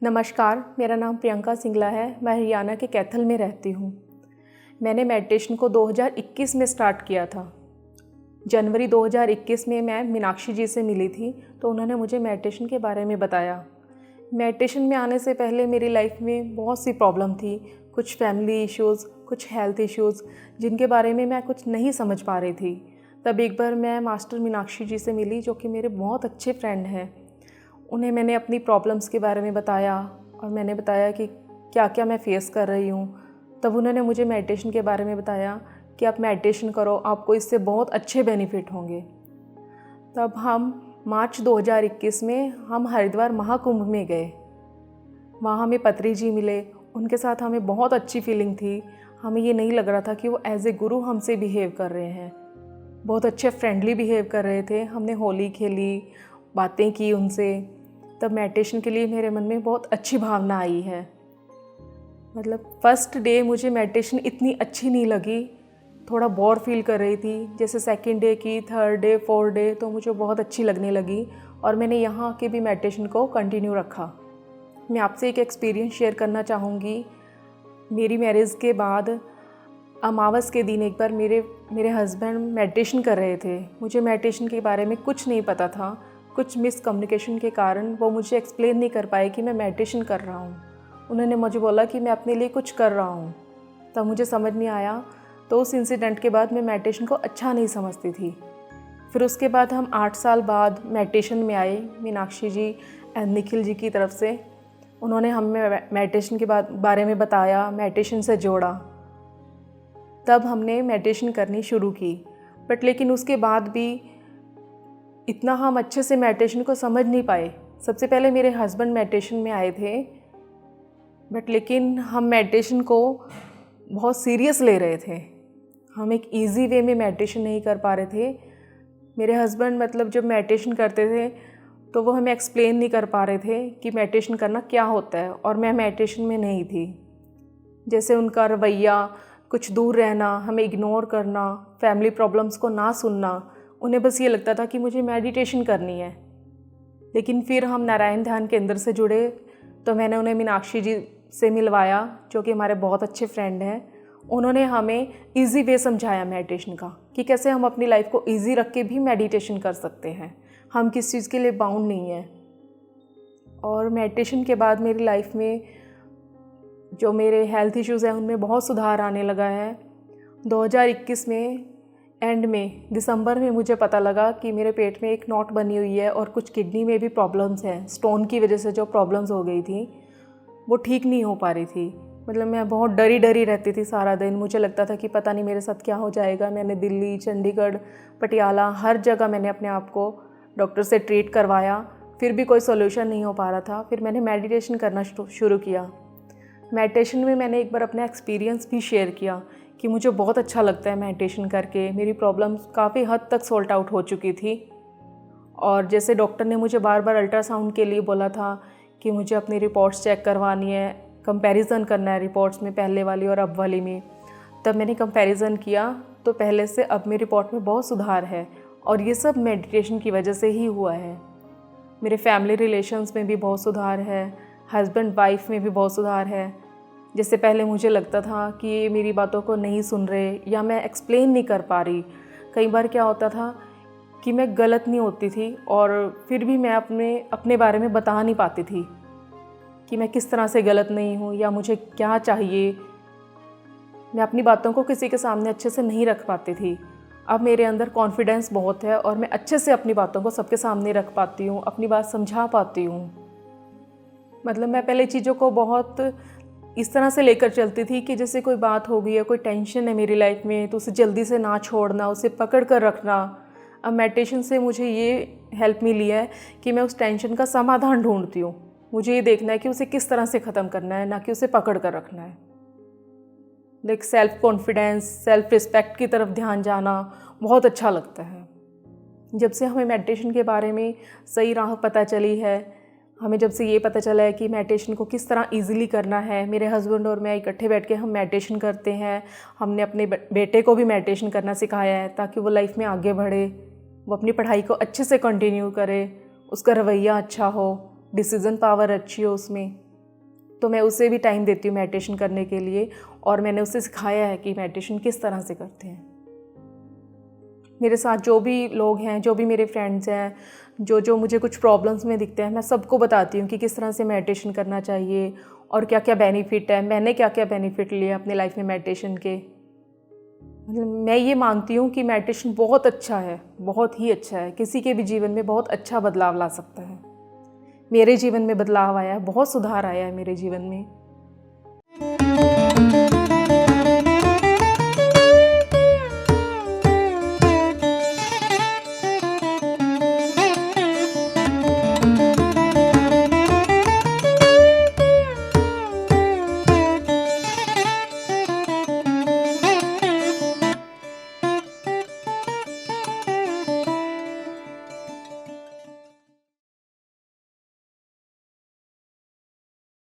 नमस्कार, मेरा नाम प्रियंका सिंगला है। मैं हरियाणा के कैथल में रहती हूँ। मैंने मेडिटेशन को 2021 में स्टार्ट किया था। जनवरी 2021 में मैं मीनाक्षी जी से मिली थी, तो उन्होंने मुझे मेडिटेशन के बारे में बताया। मेडिटेशन में आने से पहले मेरी लाइफ में बहुत सी प्रॉब्लम थी, कुछ फैमिली इश्यूज़, कुछ हेल्थ इश्यूज़, जिनके बारे में मैं कुछ नहीं समझ पा रही थी। तब एक बार मैं मास्टर मीनाक्षी जी से मिली, जो कि मेरे बहुत अच्छे फ्रेंड हैं। उन्हें मैंने अपनी प्रॉब्लम्स के बारे में बताया और मैंने बताया कि क्या क्या मैं फ़ेस कर रही हूँ। तब उन्होंने मुझे मेडिटेशन के बारे में बताया कि आप मेडिटेशन करो, आपको इससे बहुत अच्छे बेनिफिट होंगे। तब हम मार्च 2021 में हम हरिद्वार महाकुंभ में गए। वहाँ हमें पत्री जी मिले, उनके साथ हमें बहुत अच्छी फीलिंग थी। हमें ये नहीं लग रहा था कि वो एज ए गुरु हमसे बिहेव कर रहे हैं। बहुत अच्छे फ्रेंडली बिहेव कर रहे थे। हमने होली खेली, बातें की उनसे। तब मेडिटेशन के लिए मेरे मन में बहुत अच्छी भावना आई है। मतलब फर्स्ट डे मुझे मेडिटेशन इतनी अच्छी नहीं लगी, थोड़ा बोर फील कर रही थी। जैसे सेकंड डे की, थर्ड डे, फोर्थ डे तो मुझे बहुत अच्छी लगने लगी और मैंने यहाँ के भी मेडिटेशन को कंटिन्यू रखा। मैं आपसे एक एक्सपीरियंस शेयर करना चाहूँगी। मेरी मैरिज के बाद अमावस के दिन एक बार मेरे हस्बैंड मेडिटेशन कर रहे थे। मुझे मेडिटेशन के बारे में कुछ नहीं पता था। कुछ मिसकम्युनिकेशन के कारण वो मुझे एक्सप्लेन नहीं कर पाए कि मैं मेडिटेशन कर रहा हूँ। उन्होंने मुझे बोला कि मैं अपने लिए कुछ कर रहा हूँ, तब मुझे समझ नहीं आया। तो उस इंसिडेंट के बाद मैं मेडिटेशन को अच्छा नहीं समझती थी। फिर उसके बाद हम 8 साल बाद मेडिटेशन में आए, मीनाक्षी जी एंड निखिल जी की तरफ से। उन्होंने हमें मेडिटेशन के बारे में बताया, मेडिटेशन से जोड़ा। तब हमने मेडिटेशन करनी शुरू की। बट लेकिन उसके बाद भी इतना हम अच्छे से मेडिटेशन को समझ नहीं पाए। सबसे पहले मेरे हस्बैंड मेडिटेशन में आए थे, बट लेकिन हम मेडिटेशन को बहुत सीरियस ले रहे थे। हम एक इजी वे में मेडिटेशन नहीं कर पा रहे थे। मेरे हस्बैंड मतलब जब मेडिटेशन करते थे तो वो हमें एक्सप्लेन नहीं कर पा रहे थे कि मेडिटेशन करना क्या होता है, और मैं मेडिटेशन में नहीं थी। जैसे उनका रवैया, कुछ दूर रहना, हमें इग्नोर करना, फैमिली प्रॉब्लम्स को ना सुनना, उन्हें बस ये लगता था कि मुझे मेडिटेशन करनी है। लेकिन फिर हम नारायण ध्यान केंद्र से जुड़े, तो मैंने उन्हें मीनाक्षी जी से मिलवाया, जो कि हमारे बहुत अच्छे फ्रेंड हैं। उन्होंने हमें इजी वे समझाया मेडिटेशन का, कि कैसे हम अपनी लाइफ को इजी रख के भी मेडिटेशन कर सकते हैं। हम किस चीज़ के लिए बाउंड नहीं है। और मेडिटेशन के बाद मेरी लाइफ में जो मेरे हेल्थ इश्यूज़ हैं उनमें बहुत सुधार आने लगा है। 2021 में एंड में दिसंबर में मुझे पता लगा कि मेरे पेट में एक नॉट बनी हुई है और कुछ किडनी में भी प्रॉब्लम्स हैं। स्टोन की वजह से जो प्रॉब्लम्स हो गई थी वो ठीक नहीं हो पा रही थी। मतलब मैं बहुत डरी डरी रहती थी सारा दिन। मुझे लगता था कि पता नहीं मेरे साथ क्या हो जाएगा। मैंने दिल्ली, चंडीगढ़, पटियाला, हर जगह मैंने अपने आप को डॉक्टर से ट्रीट करवाया, फिर भी कोई सोल्यूशन नहीं हो पा रहा था। फिर मैंने मेडिटेशन करना शुरू किया। मेडिटेशन में मैंने एक बार अपना एक्सपीरियंस भी शेयर किया कि मुझे बहुत अच्छा लगता है मेडिटेशन करके। मेरी प्रॉब्लम्स काफ़ी हद तक सॉल्ट आउट हो चुकी थी। और जैसे डॉक्टर ने मुझे बार बार अल्ट्रासाउंड के लिए बोला था कि मुझे अपनी रिपोर्ट्स चेक करवानी है, कंपैरिजन करना है रिपोर्ट्स में, पहले वाली और अब वाली में। तब मैंने कंपैरिजन किया तो पहले से अब मेरी रिपोर्ट में बहुत सुधार है, और ये सब मेडिटेशन की वजह से ही हुआ है। मेरे फैमिली रिलेशंस में भी बहुत सुधार है, हस्बैंड वाइफ में भी बहुत सुधार है। जैसे पहले मुझे लगता था कि ये मेरी बातों को नहीं सुन रहे या मैं एक्सप्लेन नहीं कर पा रही। कई बार क्या होता था कि मैं गलत नहीं होती थी और फिर भी मैं अपने बारे में बता नहीं पाती थी कि मैं किस तरह से गलत नहीं हूँ या मुझे क्या चाहिए। मैं अपनी बातों को किसी के सामने अच्छे से नहीं रख पाती थी। अब मेरे अंदर कॉन्फिडेंस बहुत है और मैं अच्छे से अपनी बातों को सबके सामने रख पाती हूँ, अपनी बात समझा पाती हूँ। मतलब मैं पहले चीज़ों को बहुत इस तरह से लेकर चलती थी कि जैसे कोई बात हो गई है, कोई टेंशन है मेरी लाइफ में, तो उसे जल्दी से ना छोड़ना, उसे पकड़ कर रखना। अब मेडिटेशन से मुझे ये हेल्प मिली है कि मैं उस टेंशन का समाधान ढूंढती हूँ। मुझे ये देखना है कि उसे किस तरह से ख़त्म करना है, ना कि उसे पकड़ कर रखना है। Like self confidence, self respect की तरफ ध्यान जाना बहुत अच्छा लगता है। जब से हमें मेडिटेशन के बारे में सही राह पता चली है, हमें जब से ये पता चला है कि मेडिटेशन को किस तरह इजीली करना है, मेरे हस्बैंड और मैं इकट्ठे बैठ के हम मेडिटेशन करते हैं। हमने अपने बेटे को भी मेडिटेशन करना सिखाया है ताकि वो लाइफ में आगे बढ़े, वो अपनी पढ़ाई को अच्छे से कंटिन्यू करे, उसका रवैया अच्छा हो, डिसीज़न पावर अच्छी हो उसमें। तो मैं उसे भी टाइम देती हूँ मेडिटेशन करने के लिए, और मैंने उसे सिखाया है कि मेडिटेशन किस तरह से करते हैं। मेरे साथ जो भी लोग हैं, जो भी मेरे फ्रेंड्स हैं, जो मुझे कुछ प्रॉब्लम्स में दिखते हैं, मैं सबको बताती हूँ कि किस तरह से मेडिटेशन करना चाहिए और क्या क्या बेनिफिट है, मैंने क्या क्या बेनिफिट लिए अपने लाइफ में मेडिटेशन के। मतलब मैं ये मानती हूँ कि मेडिटेशन बहुत अच्छा है, बहुत ही अच्छा है, किसी के भी जीवन में बहुत अच्छा बदलाव ला सकता है। मेरे जीवन में बदलाव आया है, बहुत सुधार आया है मेरे जीवन में।